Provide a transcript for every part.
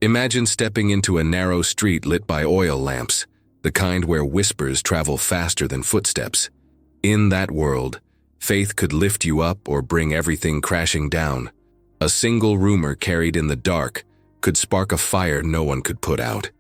Imagine stepping into a narrow street lit by oil lamps, the kind where whispers travel faster than footsteps. In that world, faith could lift you up or bring everything crashing down. A single rumor carried in the dark could spark a fire no one could put out.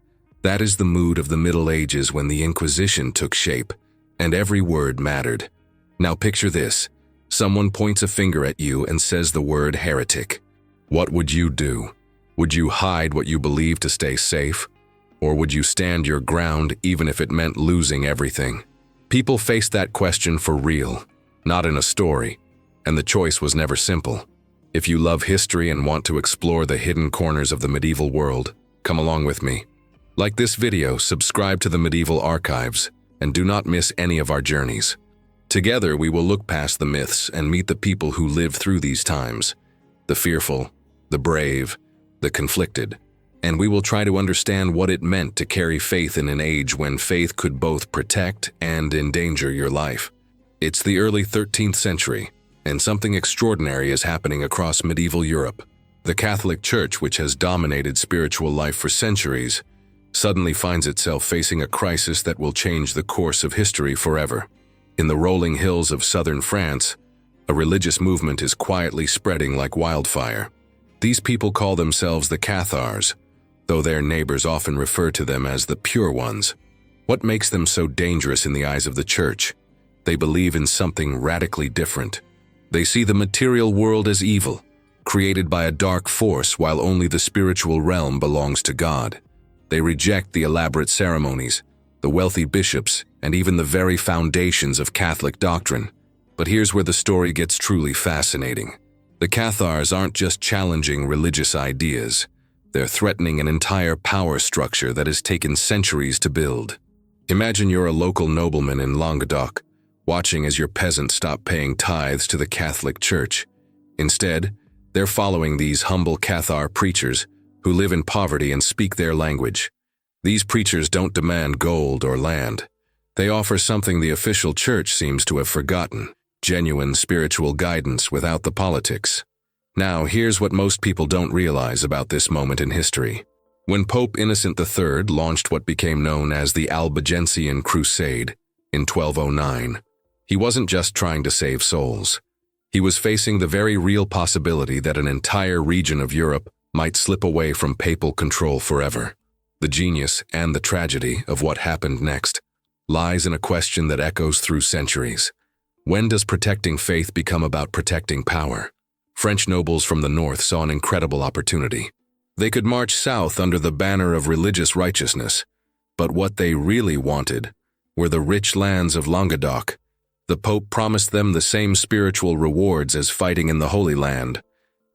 That is the mood of the Middle Ages when the Inquisition took shape, and every word mattered. Now picture this. Someone points a finger at you and says the word heretic. What would you do? Would you hide what you believe to stay safe? Or would you stand your ground even if it meant losing everything? People faced that question for real, not in a story, and the choice was never simple. If you love history and want to explore the hidden corners of the medieval world, come along with me. Like this video, subscribe to the Medieval Archives, and do not miss any of our journeys. Together, we will look past the myths and meet the people who lived through these times, the fearful, the brave, the conflicted, and we will try to understand what it meant to carry faith in an age when faith could both protect and endanger your life. It's the early 13th century, and something extraordinary is happening across medieval Europe. The Catholic Church, which has dominated spiritual life for centuries, suddenly finds itself facing a crisis that will change the course of history forever. In the rolling hills of southern France, a religious movement is quietly spreading like wildfire. These people call themselves the Cathars, though their neighbors often refer to them as the pure ones. What makes them so dangerous in the eyes of the Church? They believe in something radically different. They see the material world as evil, created by a dark force, while only the spiritual realm belongs to God. They reject the elaborate ceremonies, the wealthy bishops, and even the very foundations of Catholic doctrine. But here's where the story gets truly fascinating. The Cathars aren't just challenging religious ideas. They're threatening an entire power structure that has taken centuries to build. Imagine you're a local nobleman in Languedoc, watching as your peasants stop paying tithes to the Catholic Church. Instead, they're following these humble Cathar preachers who live in poverty and speak their language. These preachers don't demand gold or land. They offer something the official church seems to have forgotten: genuine spiritual guidance without the politics. Now, here's what most people don't realize about this moment in history. When Pope Innocent III launched what became known as the Albigensian Crusade in 1209, he wasn't just trying to save souls. He was facing the very real possibility that an entire region of Europe might slip away from papal control forever. The genius and the tragedy of what happened next lies in a question that echoes through centuries. When does protecting faith become about protecting power? French nobles from the north saw an incredible opportunity. They could march south under the banner of religious righteousness, but what they really wanted were the rich lands of Languedoc. The Pope promised them the same spiritual rewards as fighting in the Holy Land,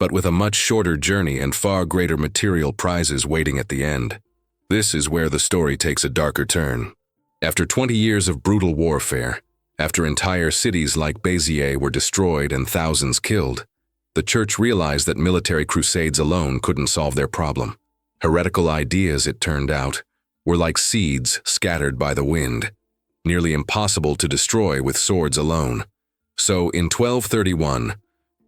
but with a much shorter journey and far greater material prizes waiting at the end. This is where the story takes a darker turn. After 20 years of brutal warfare, after entire cities like Béziers were destroyed and thousands killed, the Church realized that military crusades alone couldn't solve their problem. Heretical ideas, it turned out, were like seeds scattered by the wind, nearly impossible to destroy with swords alone. So, in 1231,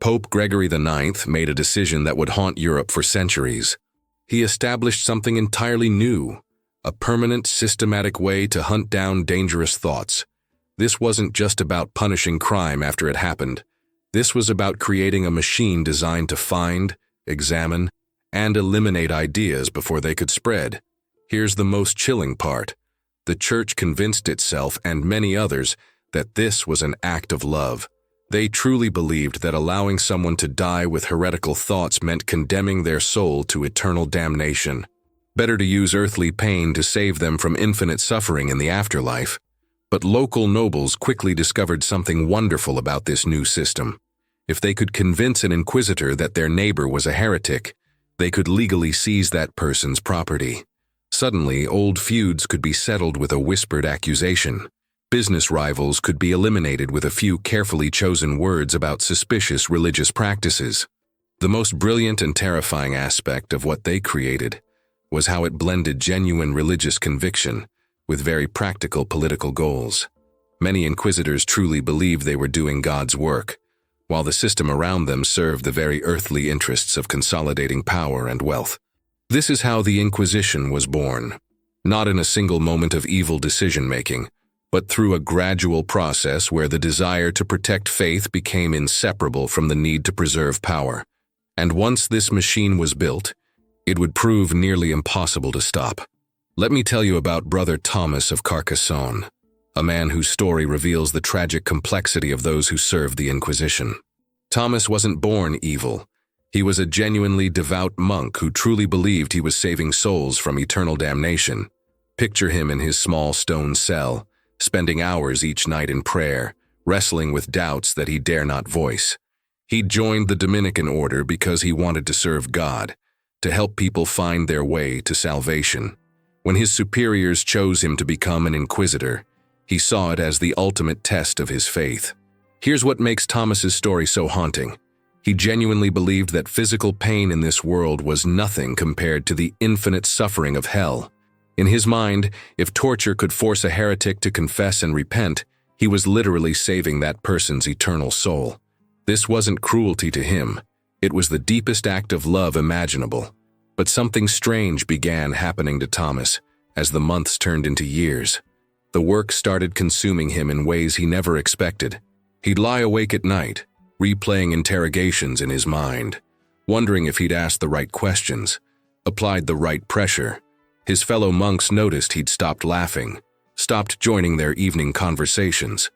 Pope Gregory IX made a decision that would haunt Europe for centuries. He established something entirely new, a permanent, systematic way to hunt down dangerous thoughts. This wasn't just about punishing crime after it happened. This was about creating a machine designed to find, examine, and eliminate ideas before they could spread. Here's the most chilling part. The Church convinced itself and many others that this was an act of love. They truly believed that allowing someone to die with heretical thoughts meant condemning their soul to eternal damnation. Better to use earthly pain to save them from infinite suffering in the afterlife. But local nobles quickly discovered something wonderful about this new system. If they could convince an inquisitor that their neighbor was a heretic, they could legally seize that person's property. Suddenly, old feuds could be settled with a whispered accusation. Business rivals could be eliminated with a few carefully chosen words about suspicious religious practices. The most brilliant and terrifying aspect of what they created was how it blended genuine religious conviction with very practical political goals. Many inquisitors truly believed they were doing God's work, while the system around them served the very earthly interests of consolidating power and wealth. This is how the Inquisition was born, not in a single moment of evil decision-making, but through a gradual process where the desire to protect faith became inseparable from the need to preserve power. And once this machine was built, it would prove nearly impossible to stop. Let me tell you about Brother Thomas of Carcassonne, a man whose story reveals the tragic complexity of those who served the Inquisition. Thomas wasn't born evil. He was a genuinely devout monk who truly believed he was saving souls from eternal damnation. Picture him in his small stone cell, spending hours each night in prayer, wrestling with doubts that he dare not voice. He joined the Dominican order because he wanted to serve God, to help people find their way to salvation. When his superiors chose him to become an inquisitor, he saw it as the ultimate test of his faith. Here's what makes Thomas's story so haunting. He genuinely believed that physical pain in this world was nothing compared to the infinite suffering of hell. In his mind, if torture could force a heretic to confess and repent, he was literally saving that person's eternal soul. This wasn't cruelty to him. It was the deepest act of love imaginable. But something strange began happening to Thomas as the months turned into years. The work started consuming him in ways he never expected. He'd lie awake at night, replaying interrogations in his mind, wondering if he'd asked the right questions, applied the right pressure. His fellow monks noticed he'd stopped laughing, stopped joining their evening conversations.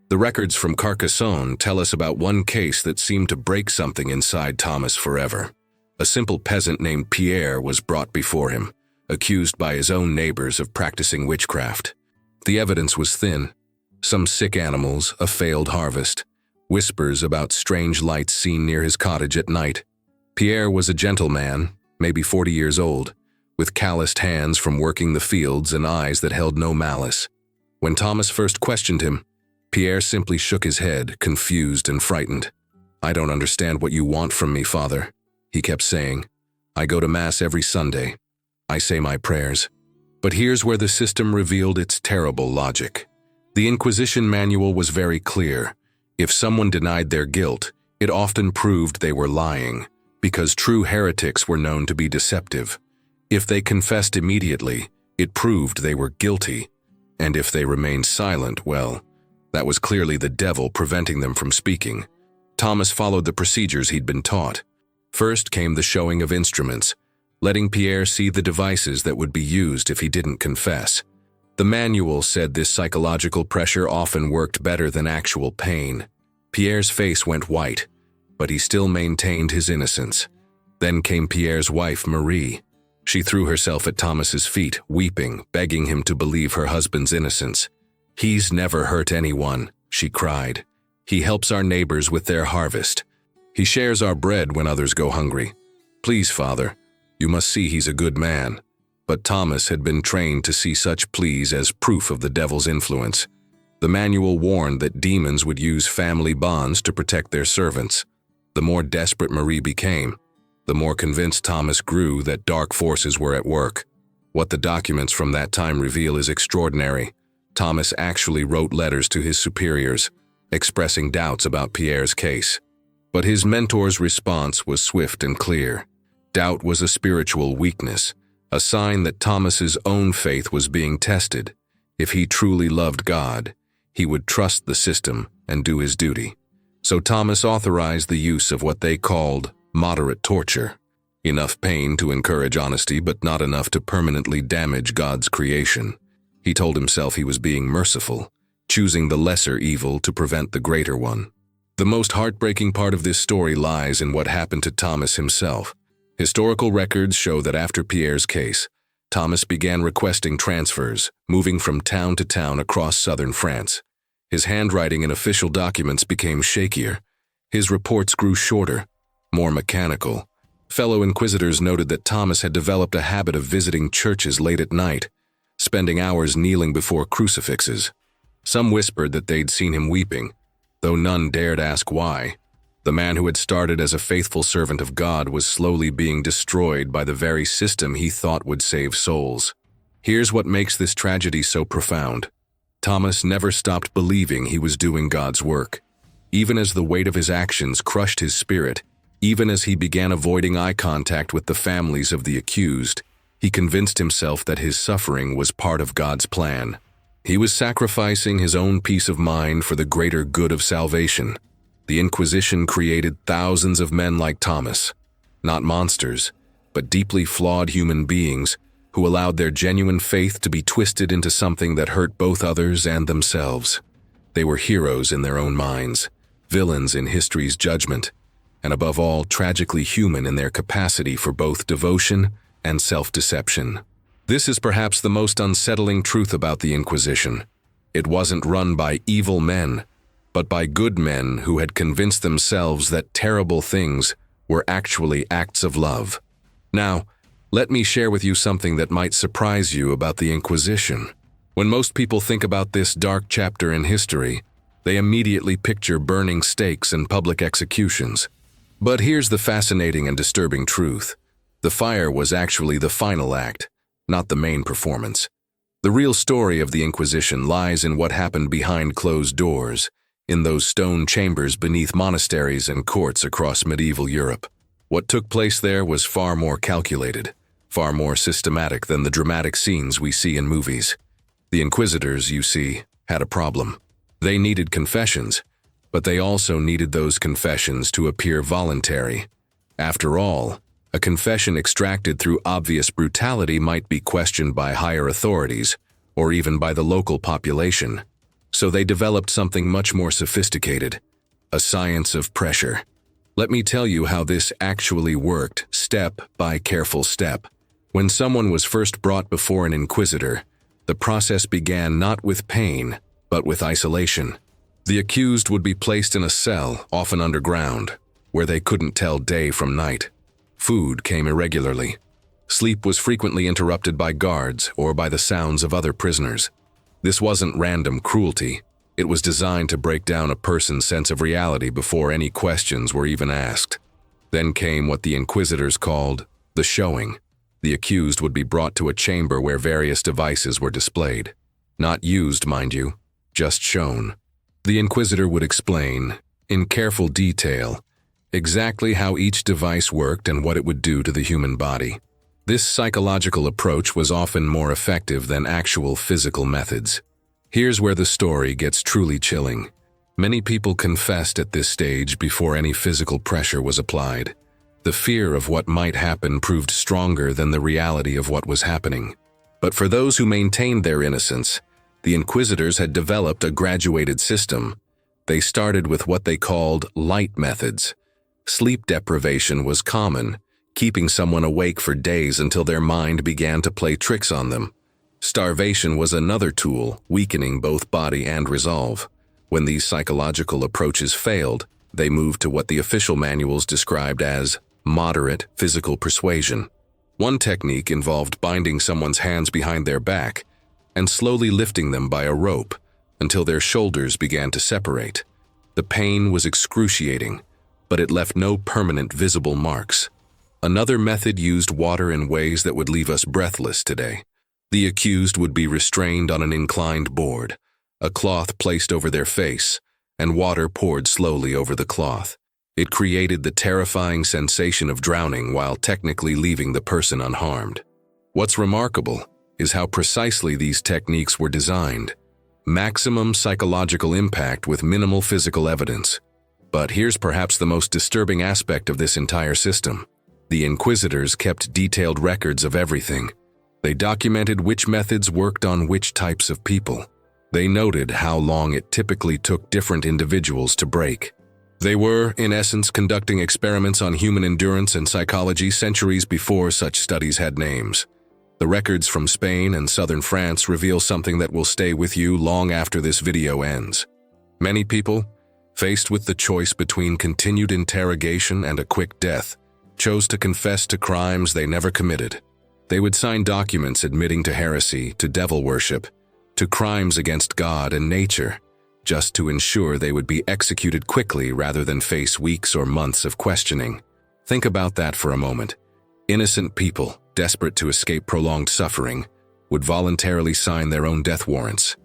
The records from Carcassonne tell us about one case that seemed to break something inside Thomas forever. A simple peasant named Pierre was brought before him, accused by his own neighbors of practicing witchcraft. The evidence was thin. Some sick animals, a failed harvest, whispers about strange lights seen near his cottage at night. Pierre was a gentle man, maybe 40 years old, with calloused hands from working the fields and eyes that held no malice. When Thomas first questioned him, Pierre simply shook his head, confused and frightened. "I don't understand what you want from me, Father," he kept saying. "I go to Mass every Sunday. I say my prayers." But here's where the system revealed its terrible logic. The Inquisition manual was very clear. If someone denied their guilt, it often proved they were lying, because true heretics were known to be deceptive. If they confessed immediately, it proved they were guilty. And if they remained silent, well, that was clearly the devil preventing them from speaking. Thomas followed the procedures he'd been taught. First came the showing of instruments, letting Pierre see the devices that would be used if he didn't confess. The manual said this psychological pressure often worked better than actual pain. Pierre's face went white, but he still maintained his innocence. Then came Pierre's wife, Marie. She threw herself at Thomas's feet, weeping, begging him to believe her husband's innocence. "He's never hurt anyone," she cried. "He helps our neighbors with their harvest. He shares our bread when others go hungry. Please, Father, you must see he's a good man." But Thomas had been trained to see such pleas as proof of the devil's influence. The manual warned that demons would use family bonds to protect their servants. The more desperate Marie became, the more convinced Thomas grew that dark forces were at work. What the documents from that time reveal is extraordinary. Thomas actually wrote letters to his superiors, expressing doubts about Pierre's case. But his mentor's response was swift and clear. Doubt was a spiritual weakness, a sign that Thomas's own faith was being tested. If he truly loved God, he would trust the system and do his duty. So Thomas authorized the use of what they called moderate torture. Enough pain to encourage honesty, but not enough to permanently damage God's creation. He told himself he was being merciful, choosing the lesser evil to prevent the greater one. The most heartbreaking part of this story lies in what happened to Thomas himself. Historical records show that after Pierre's case, Thomas began requesting transfers, moving from town to town across southern France. His handwriting in official documents became shakier. His reports grew shorter, more mechanical. Fellow inquisitors noted that Thomas had developed a habit of visiting churches late at night, spending hours kneeling before crucifixes. Some whispered that they'd seen him weeping, though none dared ask why. The man who had started as a faithful servant of God was slowly being destroyed by the very system he thought would save souls. Here's what makes this tragedy so profound. Thomas never stopped believing he was doing God's work. Even as the weight of his actions crushed his spirit, Even as he began avoiding eye contact with the families of the accused, he convinced himself that his suffering was part of God's plan. He was sacrificing his own peace of mind for the greater good of salvation. The Inquisition created thousands of men like Thomas, not monsters, but deeply flawed human beings who allowed their genuine faith to be twisted into something that hurt both others and themselves. They were heroes in their own minds, villains in history's judgment, and above all, tragically human in their capacity for both devotion and self-deception. This is perhaps the most unsettling truth about the Inquisition. It wasn't run by evil men, but by good men who had convinced themselves that terrible things were actually acts of love. Now, let me share with you something that might surprise you about the Inquisition. When most people think about this dark chapter in history, they immediately picture burning stakes and public executions. But here's the fascinating and disturbing truth. The fire was actually the final act, not the main performance. The real story of the Inquisition lies in what happened behind closed doors, in those stone chambers beneath monasteries and courts across medieval Europe. What took place there was far more calculated, far more systematic than the dramatic scenes we see in movies. The Inquisitors, you see, had a problem. They needed confessions, but they also needed those confessions to appear voluntary. After all, a confession extracted through obvious brutality might be questioned by higher authorities, or even by the local population. So they developed something much more sophisticated, a science of pressure. Let me tell you how this actually worked, step by careful step. When someone was first brought before an inquisitor, the process began not with pain, but with isolation. The accused would be placed in a cell, often underground, where they couldn't tell day from night. Food came irregularly. Sleep was frequently interrupted by guards or by the sounds of other prisoners. This wasn't random cruelty. It was designed to break down a person's sense of reality before any questions were even asked. Then came what the Inquisitors called the showing. The accused would be brought to a chamber where various devices were displayed. Not used, mind you, just shown. The Inquisitor would explain, in careful detail, exactly how each device worked and what it would do to the human body. This psychological approach was often more effective than actual physical methods. Here's where the story gets truly chilling. Many people confessed at this stage before any physical pressure was applied. The fear of what might happen proved stronger than the reality of what was happening. But for those who maintained their innocence, the Inquisitors had developed a graduated system. They started with what they called light methods. Sleep deprivation was common, keeping someone awake for days until their mind began to play tricks on them. Starvation was another tool, weakening both body and resolve. When these psychological approaches failed, they moved to what the official manuals described as moderate physical persuasion. One technique involved binding someone's hands behind their back and slowly lifting them by a rope until their shoulders began to separate. The pain was excruciating, but it left no permanent visible marks. Another method used water in ways that would leave us breathless today. The accused would be restrained on an inclined board, a cloth placed over their face, and water poured slowly over the cloth. It created the terrifying sensation of drowning while technically leaving the person unharmed. What's remarkable is how precisely these techniques were designed. Maximum psychological impact with minimal physical evidence. But here's perhaps the most disturbing aspect of this entire system. The Inquisitors kept detailed records of everything. They documented which methods worked on which types of people. They noted how long it typically took different individuals to break. They were, in essence, conducting experiments on human endurance and psychology centuries before such studies had names. The records from Spain and southern France reveal something that will stay with you long after this video ends. Many people, faced with the choice between continued interrogation and a quick death, chose to confess to crimes they never committed. They would sign documents admitting to heresy, to devil worship, to crimes against God and nature, just to ensure they would be executed quickly rather than face weeks or months of questioning. Think about that for a moment. Innocent people, desperate to escape prolonged suffering, would voluntarily sign their own death warrants.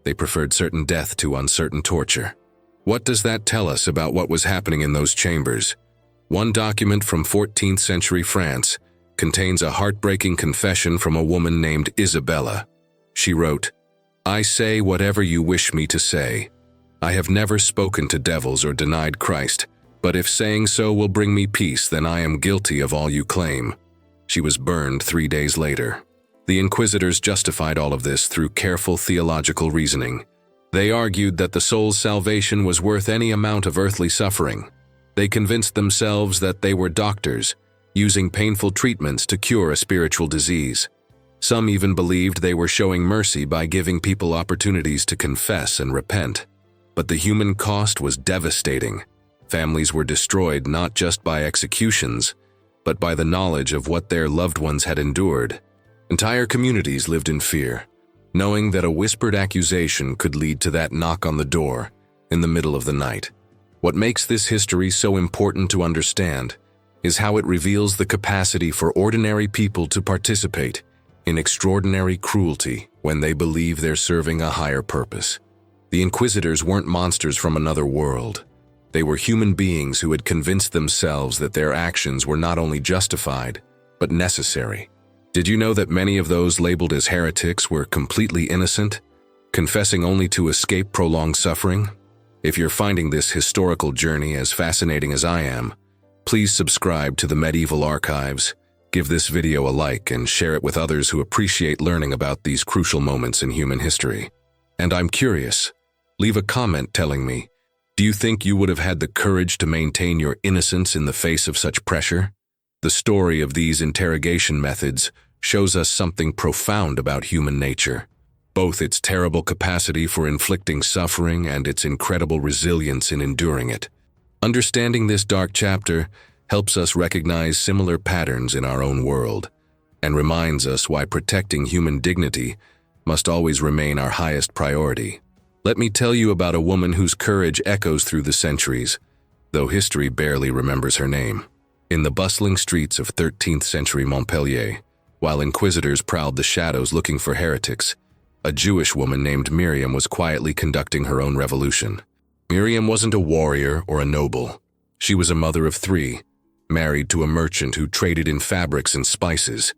They preferred certain death to uncertain torture. What does that tell us about what was happening in those chambers? One document from 14th century France contains a heartbreaking confession from a woman named Isabella. She wrote, "I say whatever you wish me to say. I have never spoken to devils or denied Christ, but if saying so will bring me peace, then I am guilty of all you claim." She was burned 3 days later. The Inquisitors justified all of this through careful theological reasoning. They argued that the soul's salvation was worth any amount of earthly suffering. They convinced themselves that they were doctors, using painful treatments to cure a spiritual disease. Some even believed they were showing mercy by giving people opportunities to confess and repent. But the human cost was devastating. Families were destroyed not just by executions, but by the knowledge of what their loved ones had endured. Entire communities lived in fear, knowing that a whispered accusation could lead to that knock on the door in the middle of the night. What makes this history so important to understand is how it reveals the capacity for ordinary people to participate in extraordinary cruelty when they believe they're serving a higher purpose. The Inquisitors weren't monsters from another world. They were human beings who had convinced themselves that their actions were not only justified, but necessary. Did you know that many of those labeled as heretics were completely innocent, confessing only to escape prolonged suffering? If you're finding this historical journey as fascinating as I am, please subscribe to the Medieval Archives, give this video a like, and share it with others who appreciate learning about these crucial moments in human history. And I'm curious, leave a comment telling me, do you think you would have had the courage to maintain your innocence in the face of such pressure? The story of these interrogation methods shows us something profound about human nature, both its terrible capacity for inflicting suffering and its incredible resilience in enduring it. Understanding this dark chapter helps us recognize similar patterns in our own world and reminds us why protecting human dignity must always remain our highest priority. Let me tell you about a woman whose courage echoes through the centuries, though history barely remembers her name. In the bustling streets of 13th century Montpellier, while inquisitors prowled the shadows looking for heretics, a Jewish woman named Miriam was quietly conducting her own revolution. Miriam wasn't a warrior or a noble. She was a mother of 3, married to a merchant who traded in fabrics and spices.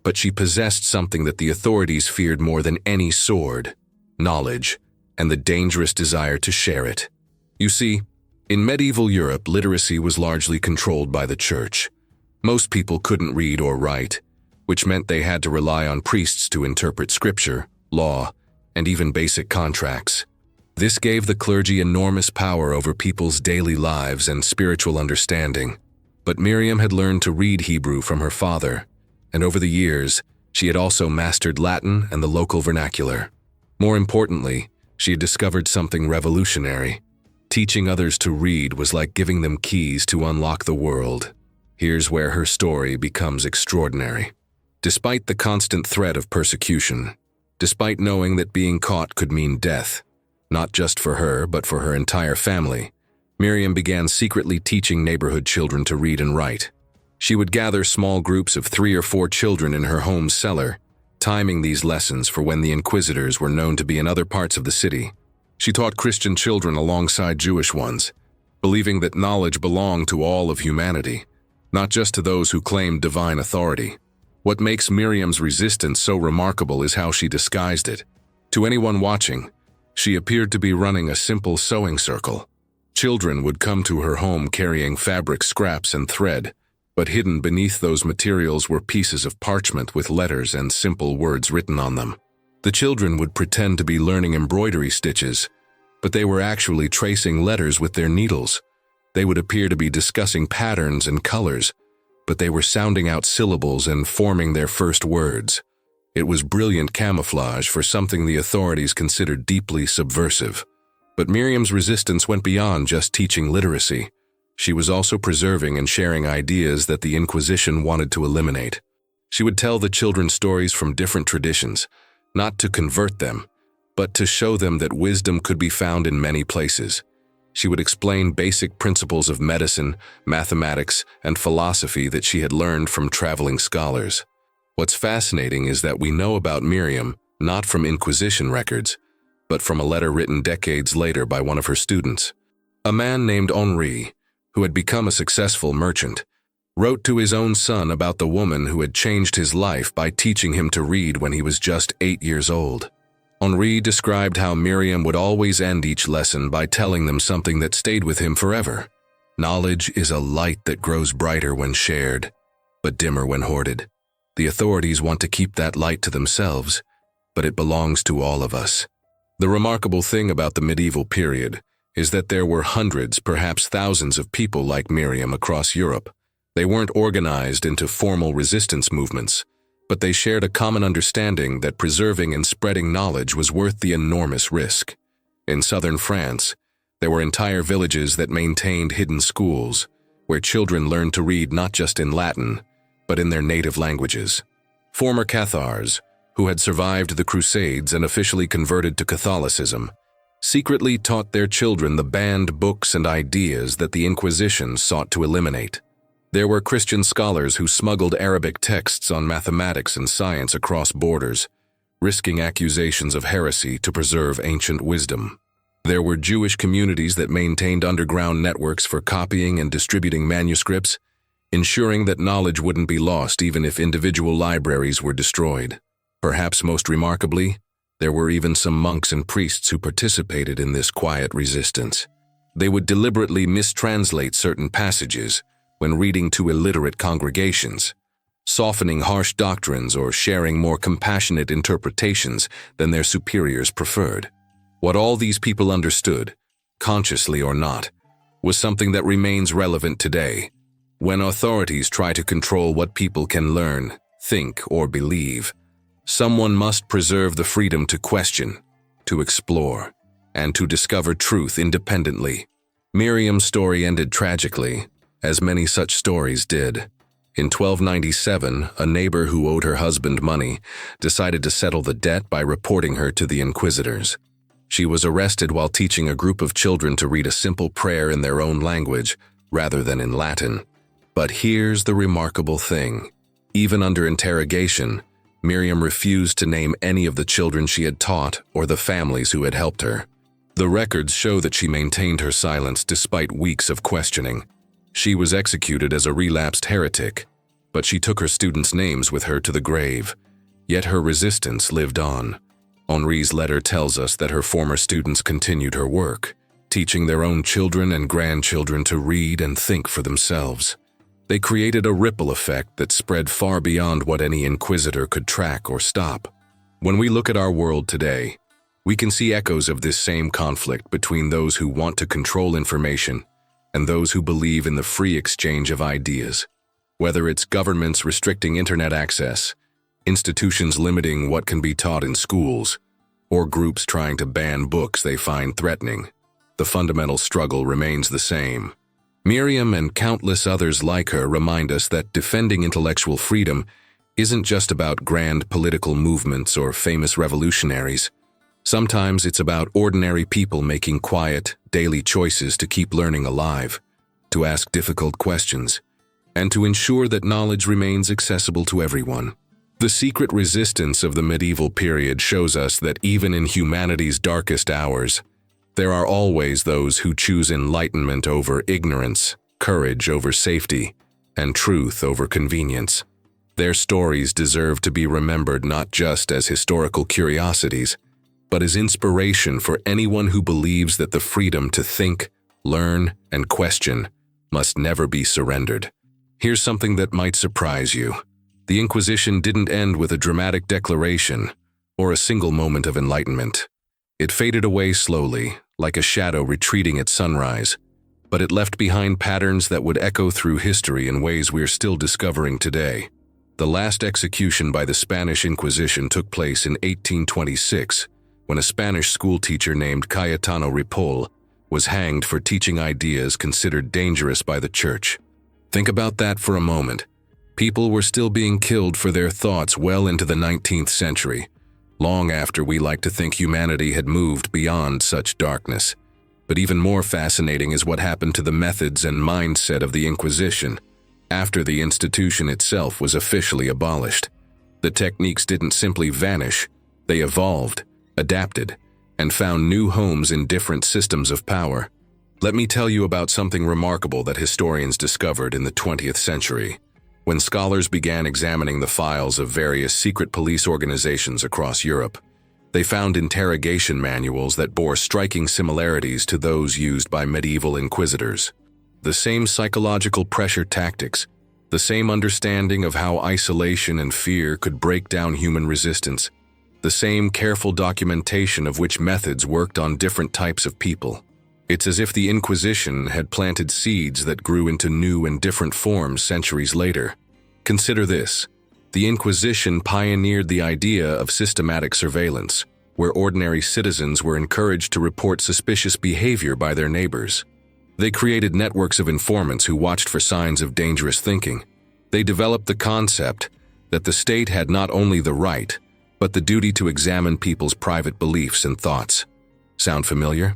But she possessed something that the authorities feared more than any sword: knowledge, and the dangerous desire to share it. You see, in medieval Europe, literacy was largely controlled by the church. Most people couldn't read or write, which meant they had to rely on priests to interpret scripture, law, and even basic contracts. This gave the clergy enormous power over people's daily lives and spiritual understanding. But Miriam had learned to read Hebrew from her father, and over the years, she had also mastered Latin and the local vernacular. More importantly, she had discovered something revolutionary. Teaching others to read was like giving them keys to unlock the world. Here's where her story becomes extraordinary. Despite the constant threat of persecution, despite knowing that being caught could mean death, not just for her, but for her entire family, Miriam began secretly teaching neighborhood children to read and write. She would gather small groups of 3 or 4 children in her home cellar, timing these lessons for when the Inquisitors were known to be in other parts of the city. She taught Christian children alongside Jewish ones, believing that knowledge belonged to all of humanity, not just to those who claimed divine authority. What makes Miriam's resistance so remarkable is how she disguised it. To anyone watching, she appeared to be running a simple sewing circle. Children would come to her home carrying fabric scraps and thread, but hidden beneath those materials were pieces of parchment with letters and simple words written on them. The children would pretend to be learning embroidery stitches, but they were actually tracing letters with their needles. They would appear to be discussing patterns and colors, but they were sounding out syllables and forming their first words. It was brilliant camouflage for something the authorities considered deeply subversive. But Miriam's resistance went beyond just teaching literacy. She was also preserving and sharing ideas that the Inquisition wanted to eliminate. She would tell the children stories from different traditions, not to convert them, but to show them that wisdom could be found in many places. She would explain basic principles of medicine, mathematics, and philosophy that she had learned from traveling scholars. What's fascinating is that we know about Miriam not from Inquisition records, but from a letter written decades later by one of her students. A man named Henri who had become a successful merchant, wrote to his own son about the woman who had changed his life by teaching him to read when he was just 8 years old. Henri described how Miriam would always end each lesson by telling them something that stayed with him forever. Knowledge is a light that grows brighter when shared, but dimmer when hoarded. The authorities want to keep that light to themselves, but it belongs to all of us. The remarkable thing about the medieval period is that there were hundreds, perhaps thousands of people like Miriam across Europe. They weren't organized into formal resistance movements, but they shared a common understanding that preserving and spreading knowledge was worth the enormous risk. In southern France, there were entire villages that maintained hidden schools, where children learned to read not just in Latin, but in their native languages. Former Cathars, who had survived the Crusades and officially converted to Catholicism, secretly taught their children the banned books and ideas that the Inquisition sought to eliminate. There were Christian scholars who smuggled Arabic texts on mathematics and science across borders, risking accusations of heresy to preserve ancient wisdom. There were Jewish communities that maintained underground networks for copying and distributing manuscripts, ensuring that knowledge wouldn't be lost even if individual libraries were destroyed. Perhaps most remarkably, there were even some monks and priests who participated in this quiet resistance. They would deliberately mistranslate certain passages when reading to illiterate congregations, softening harsh doctrines or sharing more compassionate interpretations than their superiors preferred. What all these people understood, consciously or not, was something that remains relevant today. When authorities try to control what people can learn, think, or believe, someone must preserve the freedom to question, to explore, and to discover truth independently. Miriam's story ended tragically, as many such stories did. In 1297, a neighbor who owed her husband money decided to settle the debt by reporting her to the Inquisitors. She was arrested while teaching a group of children to read a simple prayer in their own language, rather than in Latin. But here's the remarkable thing. Even under interrogation, Miriam refused to name any of the children she had taught or the families who had helped her. The records show that she maintained her silence despite weeks of questioning. She was executed as a relapsed heretic, but she took her students' names with her to the grave. Yet her resistance lived on. Henri's letter tells us that her former students continued her work, teaching their own children and grandchildren to read and think for themselves. They created a ripple effect that spread far beyond what any inquisitor could track or stop. When we look at our world today, we can see echoes of this same conflict between those who want to control information and those who believe in the free exchange of ideas. Whether it's governments restricting internet access, institutions limiting what can be taught in schools, or groups trying to ban books they find threatening, the fundamental struggle remains the same. Miriam and countless others like her remind us that defending intellectual freedom isn't just about grand political movements or famous revolutionaries. Sometimes it's about ordinary people making quiet, daily choices to keep learning alive, to ask difficult questions, and to ensure that knowledge remains accessible to everyone. The secret resistance of the medieval period shows us that even in humanity's darkest hours, there are always those who choose enlightenment over ignorance, courage over safety, and truth over convenience. Their stories deserve to be remembered not just as historical curiosities, but as inspiration for anyone who believes that the freedom to think, learn, and question must never be surrendered. Here's something that might surprise you. The Inquisition didn't end with a dramatic declaration or a single moment of enlightenment. It faded away slowly, like a shadow retreating at sunrise, but it left behind patterns that would echo through history in ways we're still discovering today. The last execution by the Spanish Inquisition took place in 1826, when a Spanish schoolteacher named Cayetano Ripoll was hanged for teaching ideas considered dangerous by the Church. Think about that for a moment. People were still being killed for their thoughts well into the 19th century, long after we like to think humanity had moved beyond such darkness. But even more fascinating is what happened to the methods and mindset of the Inquisition after the institution itself was officially abolished. The techniques didn't simply vanish, they evolved, adapted, and found new homes in different systems of power. Let me tell you about something remarkable that historians discovered in the 20th century, when scholars began examining the files of various secret police organizations across Europe. They found interrogation manuals that bore striking similarities to those used by medieval inquisitors. The same psychological pressure tactics, the same understanding of how isolation and fear could break down human resistance, the same careful documentation of which methods worked on different types of people. It's as if the Inquisition had planted seeds that grew into new and different forms centuries later. Consider this. The Inquisition pioneered the idea of systematic surveillance, where ordinary citizens were encouraged to report suspicious behavior by their neighbors. They created networks of informants who watched for signs of dangerous thinking. They developed the concept that the state had not only the right, but the duty to examine people's private beliefs and thoughts. Sound familiar?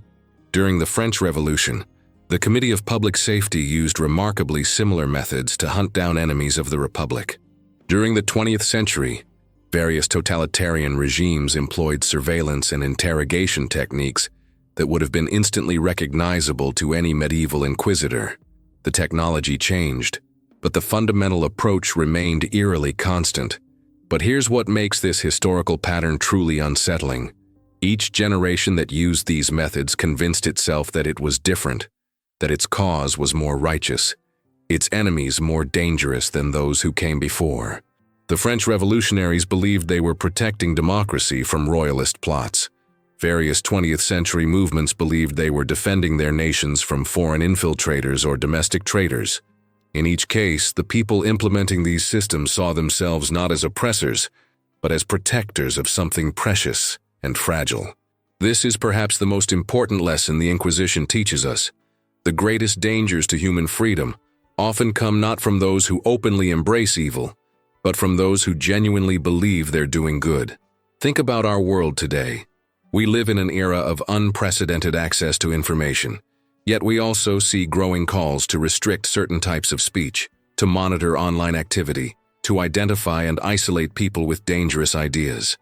During the French Revolution, the Committee of Public Safety used remarkably similar methods to hunt down enemies of the Republic. During the 20th century, various totalitarian regimes employed surveillance and interrogation techniques that would have been instantly recognizable to any medieval inquisitor. The technology changed, but the fundamental approach remained eerily constant. But here's what makes this historical pattern truly unsettling. Each generation that used these methods convinced itself that it was different, that its cause was more righteous, its enemies more dangerous than those who came before. The French revolutionaries believed they were protecting democracy from royalist plots. Various 20th century movements believed they were defending their nations from foreign infiltrators or domestic traitors. In each case, the people implementing these systems saw themselves not as oppressors, but as protectors of something precious and fragile. This is perhaps the most important lesson the Inquisition teaches us. The greatest dangers to human freedom often come not from those who openly embrace evil, but from those who genuinely believe they're doing good. Think about our world today. We live in an era of unprecedented access to information, yet we also see growing calls to restrict certain types of speech, to monitor online activity, to identify and isolate people with dangerous ideas.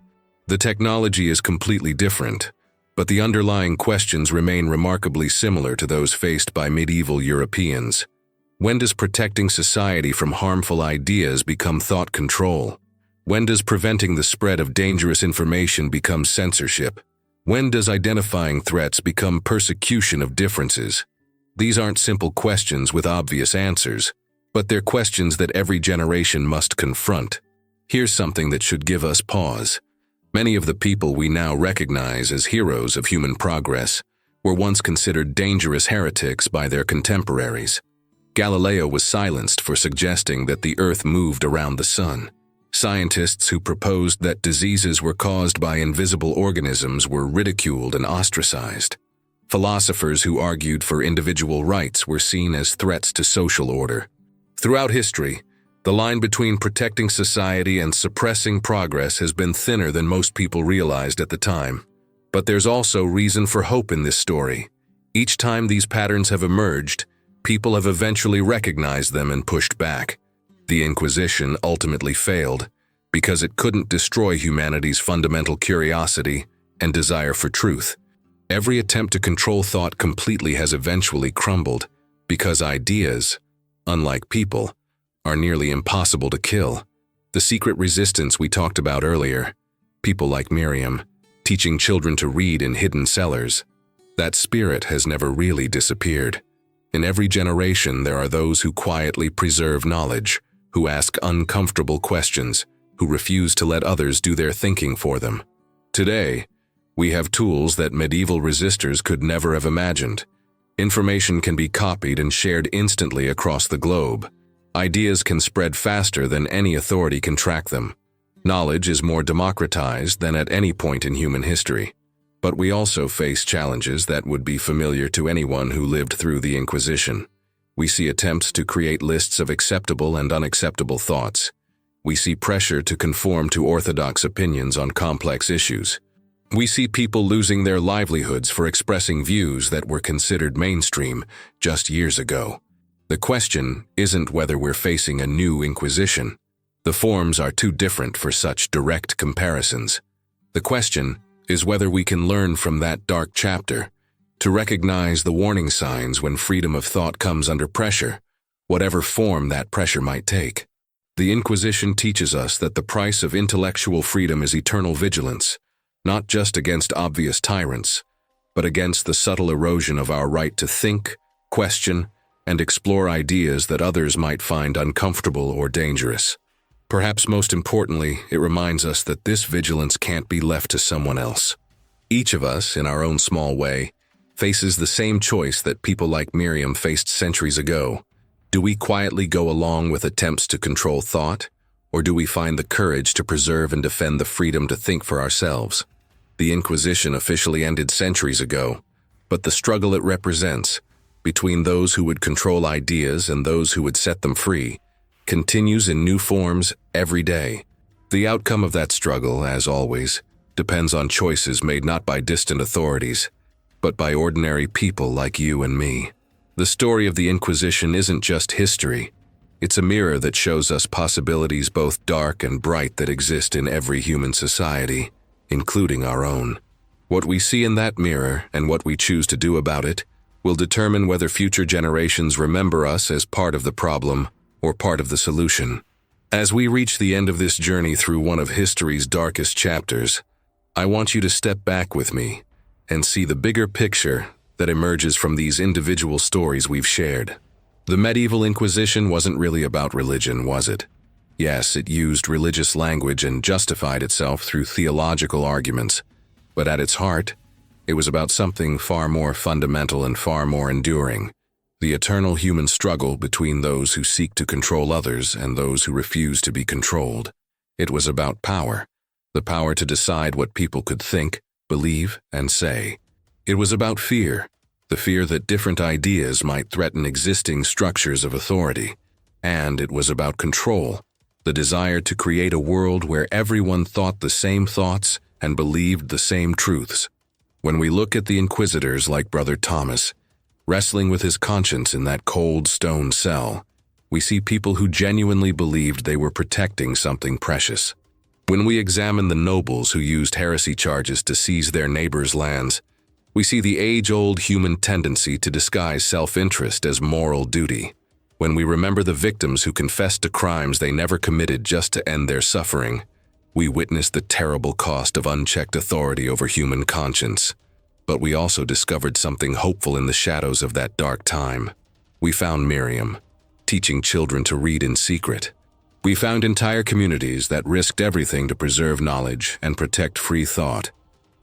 The technology is completely different, but the underlying questions remain remarkably similar to those faced by medieval Europeans. When does protecting society from harmful ideas become thought control? When does preventing the spread of dangerous information become censorship? When does identifying threats become persecution of differences? These aren't simple questions with obvious answers, but they're questions that every generation must confront. Here's something that should give us pause. Many of the people we now recognize as heroes of human progress were once considered dangerous heretics by their contemporaries. Galileo was silenced for suggesting that the Earth moved around the sun. Scientists who proposed that diseases were caused by invisible organisms were ridiculed and ostracized. Philosophers who argued for individual rights were seen as threats to social order. Throughout history, the line between protecting society and suppressing progress has been thinner than most people realized at the time. But there's also reason for hope in this story. Each time these patterns have emerged, people have eventually recognized them and pushed back. The Inquisition ultimately failed because it couldn't destroy humanity's fundamental curiosity and desire for truth. Every attempt to control thought completely has eventually crumbled because ideas, unlike people, are nearly impossible to kill. The secret resistance we talked about earlier, people like Miriam, teaching children to read in hidden cellars, that spirit has never really disappeared. In every generation, there are those who quietly preserve knowledge, who ask uncomfortable questions, who refuse to let others do their thinking for them. Today, we have tools that medieval resistors could never have imagined. Information can be copied and shared instantly across the globe. Ideas can spread faster than any authority can track them. Knowledge is more democratized than at any point in human history. But we also face challenges that would be familiar to anyone who lived through the Inquisition. We see attempts to create lists of acceptable and unacceptable thoughts. We see pressure to conform to orthodox opinions on complex issues. We see people losing their livelihoods for expressing views that were considered mainstream just years ago. The question isn't whether we're facing a new Inquisition. The forms are too different for such direct comparisons. The question is whether we can learn from that dark chapter, to recognize the warning signs when freedom of thought comes under pressure, whatever form that pressure might take. The Inquisition teaches us that the price of intellectual freedom is eternal vigilance, not just against obvious tyrants, but against the subtle erosion of our right to think, question, and explore ideas that others might find uncomfortable or dangerous. Perhaps most importantly, it reminds us that this vigilance can't be left to someone else. Each of us, in our own small way, faces the same choice that people like Miriam faced centuries ago. Do we quietly go along with attempts to control thought, or do we find the courage to preserve and defend the freedom to think for ourselves? The Inquisition officially ended centuries ago, but the struggle it represents, between those who would control ideas and those who would set them free, continues in new forms every day. The outcome of that struggle, as always, depends on choices made not by distant authorities, but by ordinary people like you and me. The story of the Inquisition isn't just history. It's a mirror that shows us possibilities both dark and bright that exist in every human society, including our own. What we see in that mirror and what we choose to do about it will determine whether future generations remember us as part of the problem or part of the solution. As we reach the end of this journey through one of history's darkest chapters, I want you to step back with me and see the bigger picture that emerges from these individual stories we've shared. The medieval Inquisition wasn't really about religion, was it? Yes, it used religious language and justified itself through theological arguments, but at its heart, it was about something far more fundamental and far more enduring: the eternal human struggle between those who seek to control others and those who refuse to be controlled. It was about power, the power to decide what people could think, believe, and say. It was about fear, the fear that different ideas might threaten existing structures of authority. And it was about control, the desire to create a world where everyone thought the same thoughts and believed the same truths. When we look at the Inquisitors like Brother Thomas, wrestling with his conscience in that cold stone cell, we see people who genuinely believed they were protecting something precious. When we examine the nobles who used heresy charges to seize their neighbors' lands, we see the age-old human tendency to disguise self-interest as moral duty. When we remember the victims who confessed to crimes they never committed just to end their suffering, we witness the terrible cost of unchecked authority over human conscience. But we also discovered something hopeful in the shadows of that dark time. We found Miriam, teaching children to read in secret. We found entire communities that risked everything to preserve knowledge and protect free thought.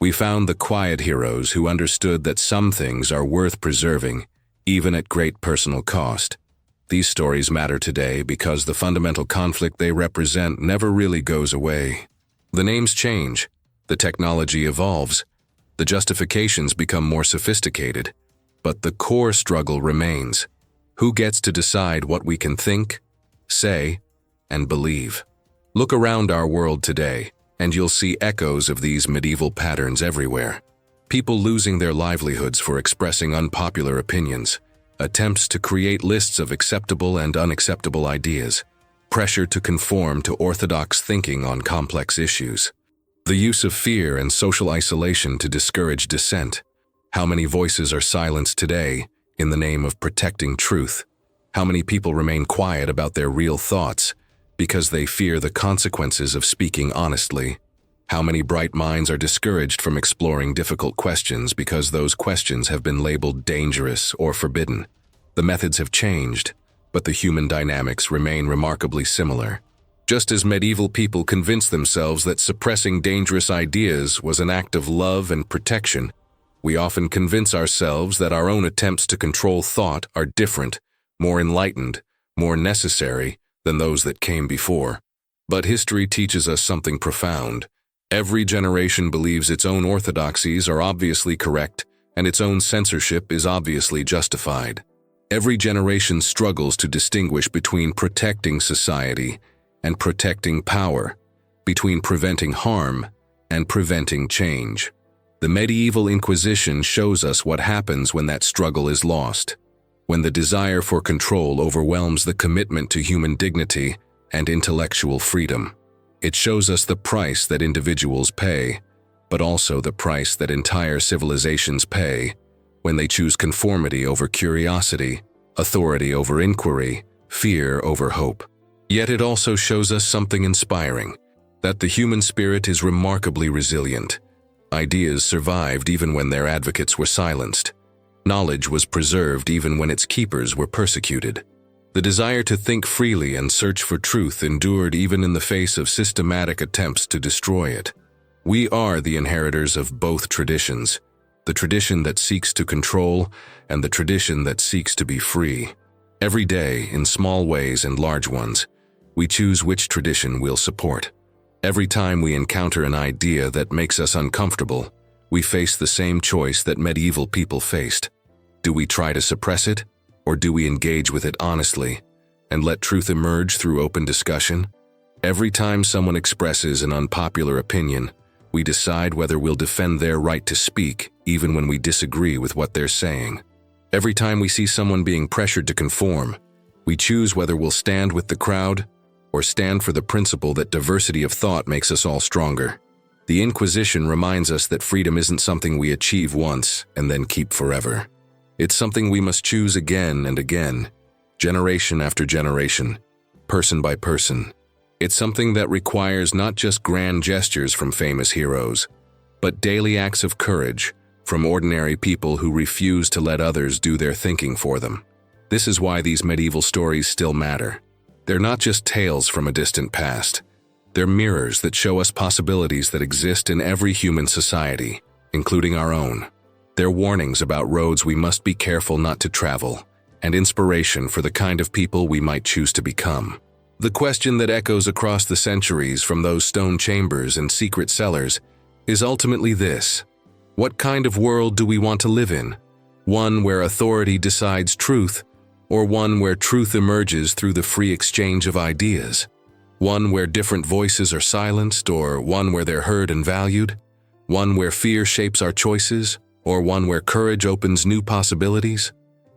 We found the quiet heroes who understood that some things are worth preserving, even at great personal cost. These stories matter today because the fundamental conflict they represent never really goes away. The names change, the technology evolves, the justifications become more sophisticated, but the core struggle remains. Who gets to decide what we can think, say, and believe? Look around our world today, and you'll see echoes of these medieval patterns everywhere. People losing their livelihoods for expressing unpopular opinions, attempts to create lists of acceptable and unacceptable ideas, pressure to conform to orthodox thinking on complex issues, the use of fear and social isolation to discourage dissent. How many voices are silenced today in the name of protecting truth? How many people remain quiet about their real thoughts because they fear the consequences of speaking honestly? How many bright minds are discouraged from exploring difficult questions because those questions have been labeled dangerous or forbidden? The methods have changed, but the human dynamics remain remarkably similar. Just as medieval people convinced themselves that suppressing dangerous ideas was an act of love and protection, we often convince ourselves that our own attempts to control thought are different, more enlightened, more necessary than those that came before. But history teaches us something profound. Every generation believes its own orthodoxies are obviously correct, and its own censorship is obviously justified. Every generation struggles to distinguish between protecting society and protecting power, between preventing harm and preventing change. The medieval Inquisition shows us what happens when that struggle is lost, when the desire for control overwhelms the commitment to human dignity and intellectual freedom. It shows us the price that individuals pay, but also the price that entire civilizations pay when they choose conformity over curiosity, authority over inquiry, fear over hope. Yet it also shows us something inspiring, that the human spirit is remarkably resilient. Ideas survived even when their advocates were silenced. Knowledge was preserved even when its keepers were persecuted. The desire to think freely and search for truth endured even in the face of systematic attempts to destroy it. We are the inheritors of both traditions, the tradition that seeks to control and the tradition that seeks to be free. Every day, in small ways and large ones, we choose which tradition we'll support. Every time we encounter an idea that makes us uncomfortable, we face the same choice that medieval people faced. Do we try to suppress it, or do we engage with it honestly and let truth emerge through open discussion? Every time someone expresses an unpopular opinion, we decide whether we'll defend their right to speak, even when we disagree with what they're saying. Every time we see someone being pressured to conform, we choose whether we'll stand with the crowd or stand for the principle that diversity of thought makes us all stronger. The Inquisition reminds us that freedom isn't something we achieve once and then keep forever. It's something we must choose again and again, generation after generation, person by person. It's something that requires not just grand gestures from famous heroes, but daily acts of courage from ordinary people who refuse to let others do their thinking for them. This is why these medieval stories still matter. They're not just tales from a distant past. They're mirrors that show us possibilities that exist in every human society, including our own. They're warnings about roads we must be careful not to travel, and inspiration for the kind of people we might choose to become. The question that echoes across the centuries from those stone chambers and secret cellars is ultimately this: what kind of world do we want to live in? One where authority decides truth, or one where truth emerges through the free exchange of ideas? One where different voices are silenced, or one where they're heard and valued? One where fear shapes our choices, or one where courage opens new possibilities?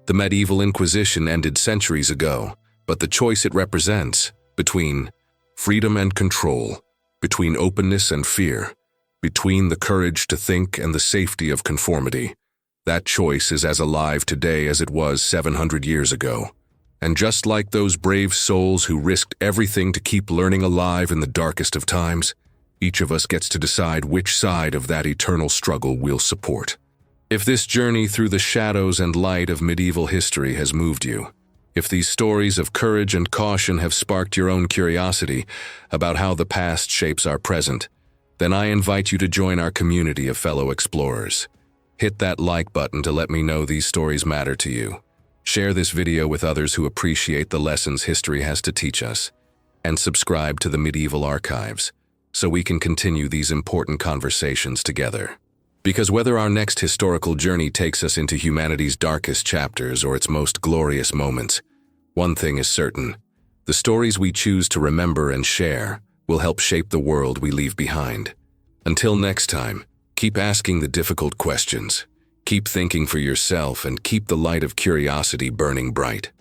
The Medieval Inquisition ended centuries ago, but the choice it represents, between freedom and control, between openness and fear, between the courage to think and the safety of conformity, that choice is as alive today as it was 700 years ago. And just like those brave souls who risked everything to keep learning alive in the darkest of times, each of us gets to decide which side of that eternal struggle we'll support. If this journey through the shadows and light of medieval history has moved you, if these stories of courage and caution have sparked your own curiosity about how the past shapes our present, then I invite you to join our community of fellow explorers. Hit that like button to let me know these stories matter to you. Share this video with others who appreciate the lessons history has to teach us. And subscribe to the Medieval Archives so we can continue these important conversations together. Because whether our next historical journey takes us into humanity's darkest chapters or its most glorious moments, one thing is certain: the stories we choose to remember and share will help shape the world we leave behind. Until next time, keep asking the difficult questions, keep thinking for yourself, and keep the light of curiosity burning bright.